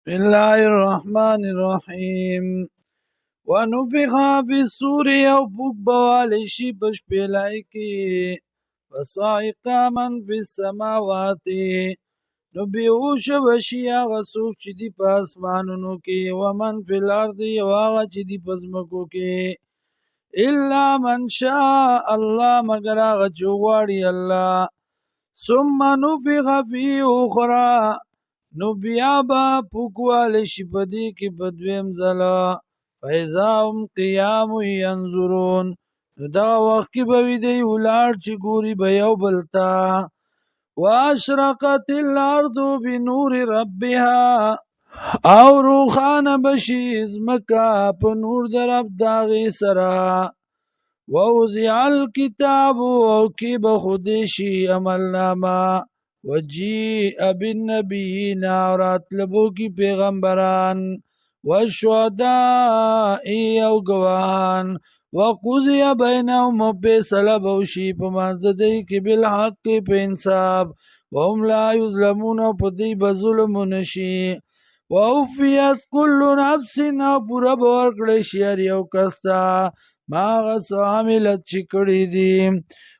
بسم الله الرحمن الرحیم ونفخ فی الصور یو پوک بوالی شي په شپېلۍ کې فصعق من فی السماوات نو بیهوش بشي هغه څوک چې دي په اسمانونو کې ومن فی الارض او هغه چې دي په ځمکو کې الا من شاء الله مگر هغه چې وغواړي الله ثم نفخ فیه اخرى نو بیا به پوکوالی شي په دې کې په دویم ځله فاذا هم قیام ینظرون نو دغه وخت کې به وي دی ولاړ چې ګوري به یو بل ته واشرقت الارض بنور ربها او روښانه بشي ځمکه په نور د رب د هغې سره ووضع الکتاب او کې به ښودی شي عملنامه وجیء بالنبیین او راتلبو کی پیغمبران والشهداء او گواهان وقضی بینهم فیصله بوشي په منځ د دوی کې بالحق په انصاف وهم لا یظلمون او په دوی به ظلم ونشي ووفیت کل نفس او پوره به ورکړی شي هر یو کس ته ما هغه څه عملت چې کړي دي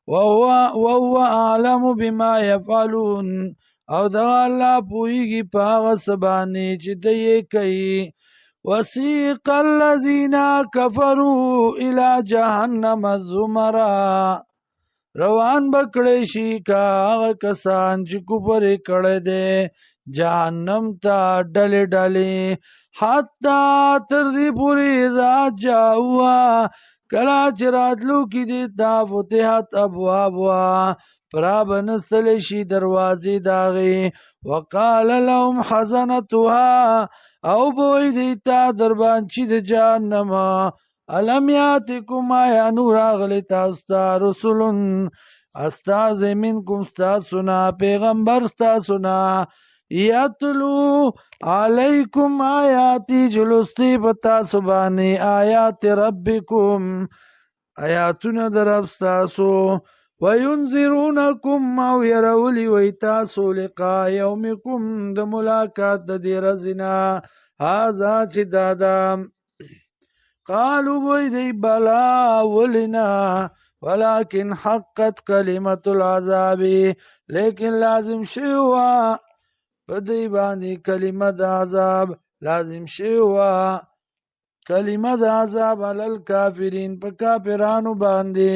وهو اعلم بما يفعلون او دغه الله پوهیږي په هغه څه باندې چې دی یې کوي وسیق الذین کفروا الى جهنم زمرا روان بکړی شي که هغه کسان چې کفر یې کړی دی جهنم ته ډلې ډلې حتی تر دې پورې اذا جاءوها کله چې راتلو کې دې ته فتحت ابوابها پرابنستلی شي دروازې د هغې وقال لهم خزنتها او به وایي دوی ته دربانچي د جهنم الم یاتکم آیا نو راغلی تاسو ته رسول استازی منکم ستاسو نه پیغمبر ستاسو نه یتلو علیکم آیاتی جلستی په تاسو باندې آیات ربکم آیاتونه د رب ستاسو وینذرونکم او یرولی وی تاسو لقاء یومکم د ملاقات د دې ورځې نه هذا چې دادا قالوا وی دی بلا ولنا ولكن حقت کلمت العذاب لیکن لازم شوه په دې باندې کلمه د عذاب لازم شوه کلمه د عذاب علی الکافرین په کافرانو باندې